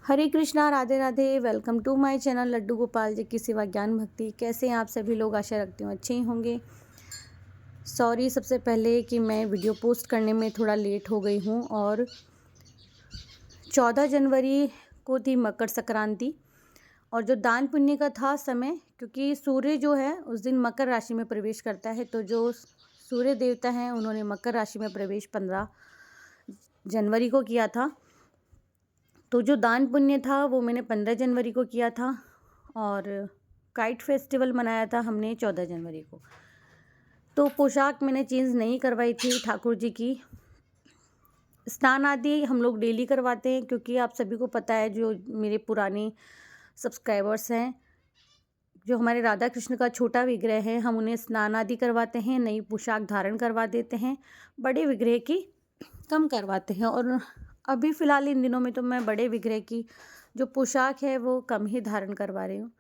Hare Krishna, Radhe Radhe. Welcome to my channel Laddu Gopal ji की सेवा ज्ञान भक्ति। कैसे हैं आप सभी लोग? आशा रखती हूँ अच्छे ही होंगे। सॉरी सबसे पहले कि मैं वीडियो पोस्ट करने में थोड़ा लेट हो गई हूँ। और 14 जनवरी को थी मकर संक्रांति और जो दान पुण्य का था समय, क्योंकि सूर्य जो है उस दिन मकर राशि में प्रवेश करता है, तो जो सूर्य देवता हैं उन्होंने मकर राशि में प्रवेश 15 जनवरी को किया था। तो जो दान पुण्य था वो मैंने 15 जनवरी को किया था और काइट फेस्टिवल मनाया था हमने 14 जनवरी को। तो पोशाक मैंने चेंज नहीं करवाई थी ठाकुर जी की। स्नान आदि हम लोग डेली करवाते हैं, क्योंकि आप सभी को पता है, जो मेरे पुराने सब्सक्राइबर्स हैं, जो हमारे राधा कृष्ण का छोटा विग्रह है, हम उन्हें स्नान आदि करवाते हैं, नई पोशाक धारण करवा देते हैं। बड़े विग्रह की कम करवाते हैं। और अभी फ़िलहाल इन दिनों में तो मैं बड़े विग्रह की जो पोशाक है वो कम ही धारण करवा रही हूँ।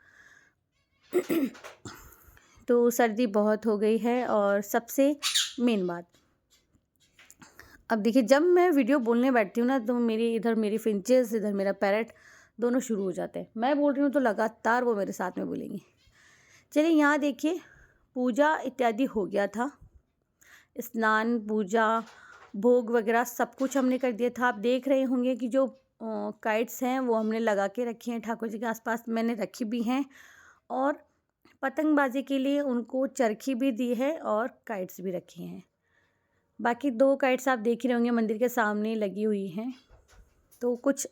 तो सर्दी बहुत हो गई है। और सबसे मेन बात, अब देखिए, जब मैं वीडियो बोलने बैठती हूँ ना, तो मेरी फिंचेस, इधर मेरा पैरट दोनों शुरू हो जाते हैं। मैं बोल रही हूँ तो लगातार वो मेरे साथ में बोलेंगे। चलिए, यहाँ देखिए, पूजा इत्यादि हो गया था। स्नान, पूजा, भोग वगैरह सब कुछ हमने कर दिया था। आप देख रहे होंगे कि जो काइट्स हैं वो हमने लगा के रखी हैं, ठाकुर जी के आसपास मैंने रखी भी हैं। और पतंगबाजी के लिए उनको चरखी भी दी है और काइट्स भी रखी हैं। बाकी 2 काइट्स आप देख ही रहे होंगे मंदिर के सामने लगी हुई हैं। तो कुछ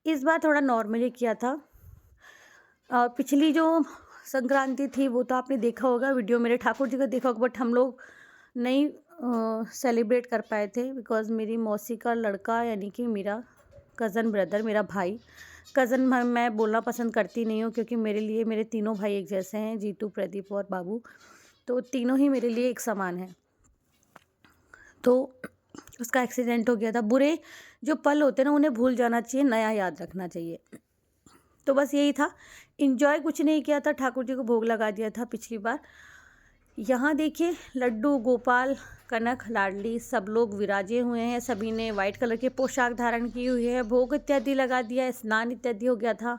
इस बार थोड़ा नॉर्मली किया था। पिछली जो संक्रांति थी वो तो आपने देखा होगा, वीडियो मेरे ठाकुर जी का देखा होगा, बट हम लोग नहीं सेलिब्रेट कर पाए थे, बिकॉज़ मेरी मौसी का लड़का, यानी कि मेरा कज़न ब्रदर, मेरा भाई, कज़न मैं बोलना पसंद करती नहीं हूँ, क्योंकि मेरे लिए मेरे तीनों भाई एक जैसे हैं, जीतू, प्रदीप और बाबू। तो तीनों ही मेरे लिए एक समान हैं। तो उसका एक्सीडेंट हो गया था। बुरे जो पल होते हैं ना, उन्हें भूल जाना चाहिए, नया याद रखना चाहिए। तो बस यही था, इन्जॉय कुछ नहीं किया था, ठाकुर जी को भोग लगा दिया था पिछली बार। यहाँ देखिए, लड्डू गोपाल, कनक, लाडली सब लोग विराजे हुए हैं। सभी ने वाइट कलर के पोशाक धारण की हुई है, भोग इत्यादि लगा दिया, स्नान इत्यादि हो गया था।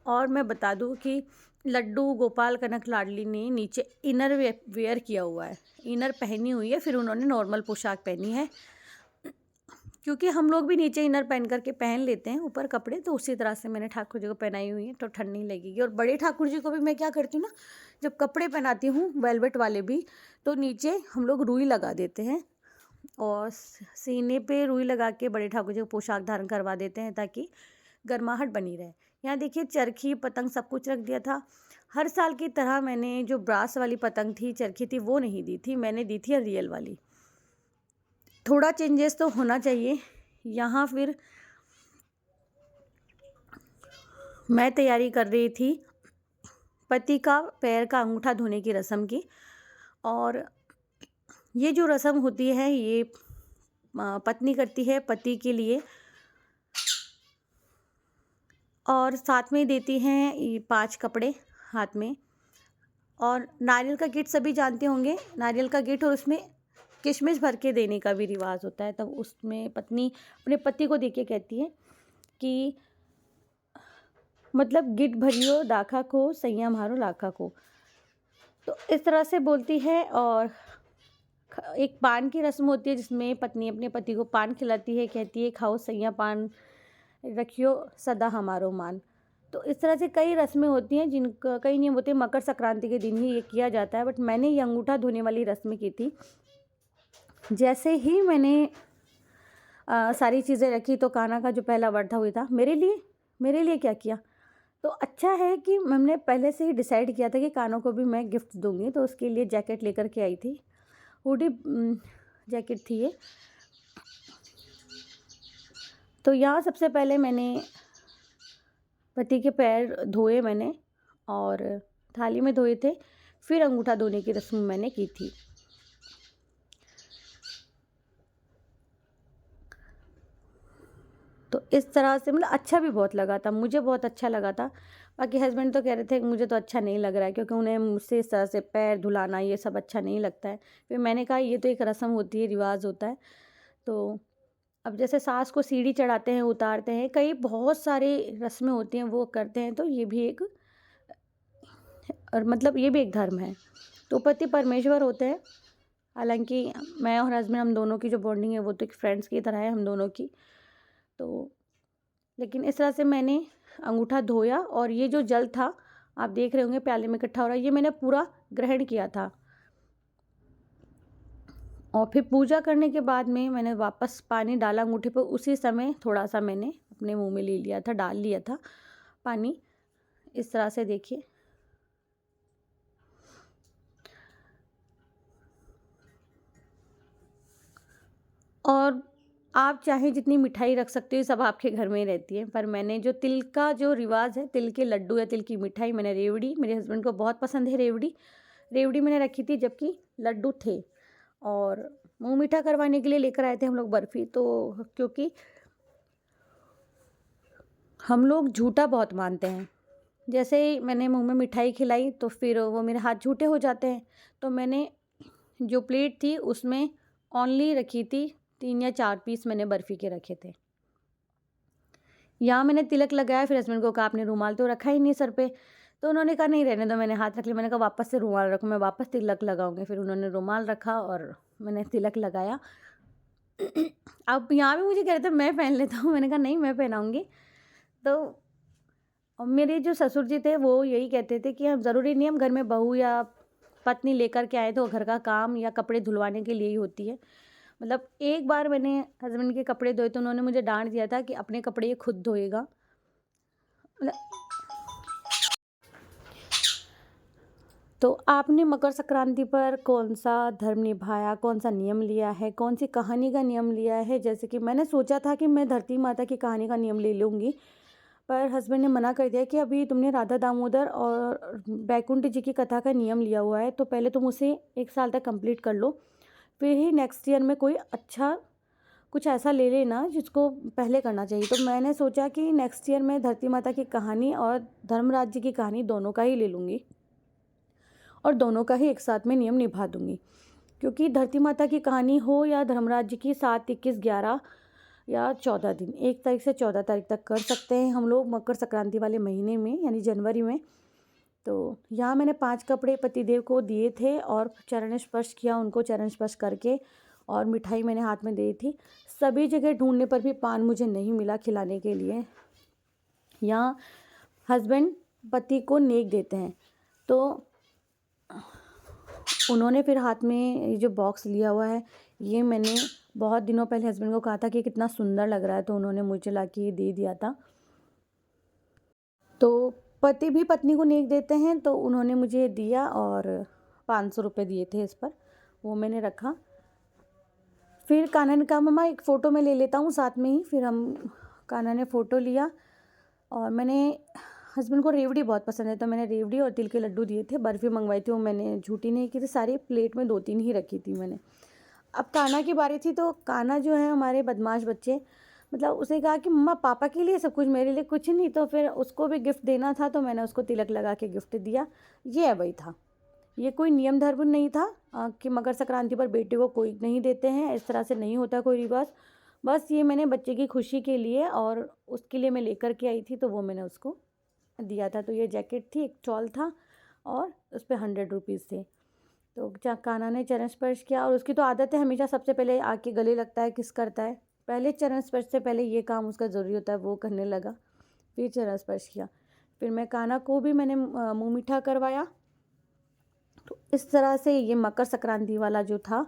और मैं बता दूं कि लड्डू गोपाल, कनक, लाडली ने नीचे इनर वेयर किया हुआ है, इनर पहनी हुई है, फिर उन्होंने नॉर्मल पोशाक पहनी है, क्योंकि हम लोग भी नीचे इनर पहन करके पहन लेते हैं ऊपर कपड़े। तो उसी तरह से मैंने ठाकुर जी को पहनाई हुई है, तो ठंड नहीं लगेगी। और बड़े ठाकुर जी को भी मैं क्या करती हूँ ना, जब कपड़े पहनाती हूँ वेलवेट वाले भी, तो नीचे हम लोग रुई लगा देते हैं और सीने पे रुई लगा के बड़े ठाकुर जी को पोशाक धारण करवा देते हैं, ताकि गर्माहट बनी रहे। यहाँ देखिए, चरखी, पतंग सब कुछ रख दिया था। हर साल की तरह मैंने जो ब्रास वाली पतंग थी, चरखी थी, वो नहीं दी थी, मैंने दी थी रियल वाली। थोड़ा चेंजेस तो होना चाहिए। यहाँ फिर मैं तैयारी कर रही थी पति का पैर का अंगूठा धोने की रस्म की। और ये जो रस्म होती है, ये पत्नी करती है पति के लिए, और साथ में देती हैं ये 5 कपड़े हाथ में। और नारियल का गिफ्ट सभी जानते होंगे, नारियल का गिफ्ट, और उसमें किशमिश भर के देने का भी रिवाज होता है। तब उसमें पत्नी अपने पति को देके कहती है कि मतलब गिट भरियो दाखा को, संयम हारो लाखा को। तो इस तरह से बोलती है। और एक पान की रस्म होती है, जिसमें पत्नी अपने पति को पान खिलाती है, कहती है खाओ सैया पान, रखियो सदा हमारो मान। तो इस तरह से कई रस्में होती हैं, जिनका कई नियम होते हैं। मकर संक्रांति के दिन ही ये किया जाता है, बट मैंने ये अंगूठा धोने वाली रस्म की थी। जैसे ही मैंने सारी चीज़ें रखी, तो कान्हा का जो पहला वर्ड था, हुई था मेरे लिए क्या किया। तो अच्छा है कि हमने पहले से ही डिसाइड किया था कि कानों को भी मैं गिफ्ट दूंगी। तो उसके लिए जैकेट लेकर के आई थी, हुडी जैकेट थी ये। तो यहाँ सबसे पहले मैंने पति के पैर धोए मैंने, और थाली में धोए थे, फिर अंगूठा धोने की रस्म मैंने की थी। तो इस तरह से मतलब अच्छा भी बहुत लगा था, मुझे बहुत अच्छा लगा था। बाकी हस्बैंड तो कह रहे थे कि मुझे तो अच्छा नहीं लग रहा है, क्योंकि उन्हें मुझसे इस तरह से पैर धुलाना ये सब अच्छा नहीं लगता है। फिर मैंने कहा ये तो एक रस्म होती है, रिवाज होता है, तो अब जैसे सास को सीढ़ी चढ़ाते हैं, उतारते हैं, कई बहुत सारी रस्में होती हैं वो करते हैं, तो ये भी एक और मतलब ये भी एक धर्म है। तो पति परमेश्वर होते हैं। हालाँकि मैं और हस्बैंड हम दोनों की जो बॉन्डिंग है वो तो एक फ्रेंड्स की तरह है हम दोनों की। तो लेकिन इस तरह से मैंने अंगूठा धोया और ये जो जल था आप देख रहे होंगे प्याले में इकट्ठा हो रहा है, ये मैंने पूरा ग्रहण किया था। और फिर पूजा करने के बाद में मैंने वापस पानी डाला अंगूठे पे, उसी समय थोड़ा-सा मैंने अपने मुँह में ले लिया था, डाल लिया था पानी। इस तरह से देखिए। और आप चाहे जितनी मिठाई रख सकते हो, सब आपके घर में ही रहती है, पर मैंने जो तिल का जो रिवाज है, तिल के लड्डू या तिल की मिठाई, मैंने रेवड़ी, मेरे हस्बैंड को बहुत पसंद है रेवड़ी, रेवड़ी मैंने रखी थी जबकि लड्डू थे। और मुंह मीठा करवाने के लिए लेकर आए थे हम लोग बर्फ़ी, तो क्योंकि हम लोग झूठा बहुत मानते हैं। जैसे ही मैंने मुंह में मिठाई खिलाई तो फिर वो मेरे हाथ झूठे हो जाते हैं। तो मैंने जो प्लेट थी उसमें ओनली रखी थी 3 या 4 पीस मैंने बर्फ़ी के रखे थे। यहाँ मैंने तिलक लगाया, फिर हस्बैंड को कहा आपने रुमाल तो रखा ही नहीं सर पे, तो उन्होंने कहा नहीं रहने दो, मैंने हाथ रख लिया। मैंने कहा वापस से रुमाल रखो, मैं वापस तिलक लगाऊंगी। फिर उन्होंने रुमाल रखा और मैंने तिलक लगाया। अब यहाँ भी मुझे कह रहे थे मैं पहन लेता हूँ, मैंने कहा नहीं मैं पहनाऊँगी। तो और मेरे जो ससुर जी थे वो यही कहते थे कि हम ज़रूरी नहीं हम घर में बहू या पत्नी लेकर के आए तो घर का काम या कपड़े धुलवाने के लिए ही होती है। मतलब एक बार मैंने हस्बैंड के कपड़े धोए तो उन्होंने मुझे डांट दिया था कि अपने कपड़े ये खुद धोएगा। मतलब तो आपने मकर संक्रांति पर कौन सा धर्म निभाया, कौन सा नियम लिया है, कौन सी कहानी का नियम लिया है? जैसे कि मैंने सोचा था कि मैं धरती माता की कहानी का नियम ले लूँगी, पर हस्बैंड ने मना कर दिया कि अभी तुमने राधा दामोदर और बैकुंठ जी की कथा का नियम लिया हुआ है, तो पहले तुम उसे 1 साल तक कंप्लीट कर लो, फिर ही नेक्स्ट ईयर में कोई अच्छा कुछ ऐसा ले लेना जिसको पहले करना चाहिए। तो मैंने सोचा कि नेक्स्ट ईयर में धरती माता की कहानी और धर्मराज जी की कहानी दोनों का ही ले लूँगी और दोनों का ही एक साथ में नियम निभा दूँगी। क्योंकि धरती माता की कहानी हो या धर्मराज जी की, 7, 21, 11 या 14 दिन, 1 तारीख से 14 तारीख तक कर सकते हैं हम लोग मकर संक्रांति वाले महीने में, यानी जनवरी में। तो यहाँ मैंने 5 कपड़े पतिदेव को दिए थे और चरण स्पर्श किया, उनको चरण स्पर्श करके, और मिठाई मैंने हाथ में दी थी। सभी जगह ढूंढने पर भी पान मुझे नहीं मिला खिलाने के लिए। यहाँ हस्बैंड पति को नेक देते हैं, तो उन्होंने फिर हाथ में ये जो बॉक्स लिया हुआ है, ये मैंने बहुत दिनों पहले हस्बैंड को कहा था कि कितना सुंदर लग रहा है, तो उन्होंने मुझे ला के ये दे दिया था। तो पति भी पत्नी को नेक देते हैं, तो उन्होंने मुझे दिया और 500 रुपये दिए थे इस पर, वो मैंने रखा। फिर कान्हा ने कहा मम्मा एक फ़ोटो मैं ले लेता हूँ साथ में ही। फिर कान्हा ने फ़ोटो लिया और मैंने हस्बैंड को रेवड़ी बहुत पसंद है, तो मैंने रेवड़ी और तिल के लड्डू दिए थे। बर्फ़ी मंगवाई थी, वो मैंने झूठी नहीं की थी, सारी प्लेट में 2-3 ही रखी थी मैंने। अब कान्हा की बारी थी, तो कान्हा जो है हमारे बदमाश बच्चे, मतलब उसने कहा कि मम्मा पापा के लिए सब कुछ, मेरे लिए कुछ नहीं। तो फिर उसको भी गिफ्ट देना था, तो मैंने उसको तिलक लगा के गिफ्ट दिया। ये वही था, ये कोई नियम धर्म नहीं था कि मकर संक्रांति पर बेटे को कोई नहीं देते हैं, इस तरह से नहीं होता कोई रिवाज। बस ये मैंने बच्चे की खुशी के लिए और उसके लिए मैं लेकर के आई थी, तो वो मैंने उसको दिया था। तो ये जैकेट थी, एक चॉल था और उस पर 100 रुपीज़ थे। तो कान्हा ने चरण स्पर्श किया, और उसकी तो आदत है हमेशा सबसे पहले आके गले लगता है, किस करता है। पहले चरण स्पर्श से पहले ये काम उसका ज़रूरी होता है, वो करने लगा, फिर चरण स्पर्श किया। फिर मैं कान्हा को भी मैंने मुँह मीठा करवाया। तो इस तरह से ये मकर संक्रांति वाला जो था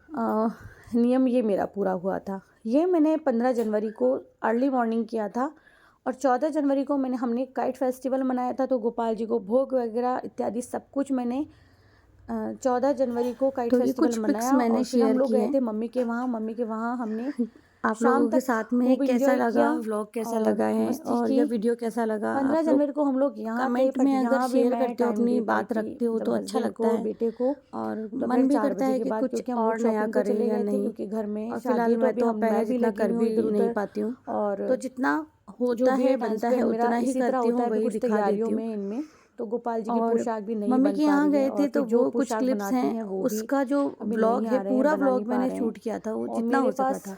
नियम, ये मेरा पूरा हुआ था। ये मैंने 15 जनवरी को अर्ली मॉर्निंग किया था, और 14 जनवरी को हमने काइट फेस्टिवल मनाया था, तो गोपाल जी को भोग वगैरह इत्यादि सब कुछ मैंने 14 जनवरी को काइट फेस्टिवल मनाया। मैंने और हम लोग गए थे मम्मी के वहाँ हमने आप लोगों के साथ में कैसा लगा, व्लॉग कैसा लगा है और ये वीडियो कैसा लगा। 15 जनवरी को हम लोग यहाँ कमेंट में अगर शेयर करते हो, अपनी बात रखते हो तो अच्छा लगता है, बेटे को, और मन भी करता है कि कुछ और नया करें या नहीं, क्योंकि घर में फिलहाल मैं तो पहले जितना कर भी नहीं पाती हूँ, और तो जितना होता है बनता है उतना ही करती हूँ, वही दिखा देती हूँ इनमें। तो गोपाल जी की पोशाक भी नहीं मम्मी के यहाँ गए थे, तो वो कुछ क्लिप्स हैं, उसका जो ब्लॉग है पूरा ब्लॉग मैंने शूट किया था, वो जितना हो सका था।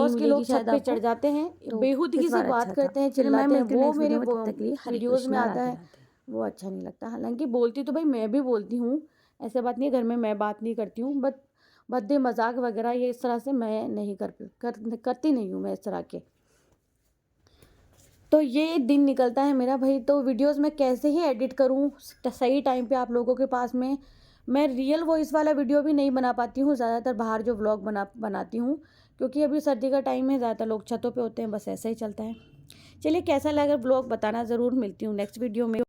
पड़ोस के लोग छत पे चढ़ जाते हैं, बेहूदगी से बात करते हैं, चिल्लाते हैं, वो मेरे वीडियोस में आता है, वो अच्छा नहीं लगता। हालांकि बोलती तो भाई मैं भी बोलती हूँ, ऐसे बात नहीं है घर में मैं बात नहीं करती हूँ, बट भद्दे मजाक वगैरह ये इस तरह से मैं नहीं करती नहीं हूँ मैं इस तरह के। तो ये दिन निकलता है मेरा भाई। तो वीडियोस मैं कैसे ही एडिट करूँ सही टाइम पे आप लोगों के पास में। मैं रियल वॉइस वाला वीडियो भी नहीं बना पाती हूँ, ज़्यादातर बाहर जो व्लॉग बनाती हूँ, क्योंकि अभी सर्दी का टाइम है, ज़्यादातर लोग छतों पे होते हैं, बस ऐसा ही चलता है। चलिए कैसा लगा व्लॉग बताना ज़रूर, मिलती हूँ नेक्स्ट वीडियो में।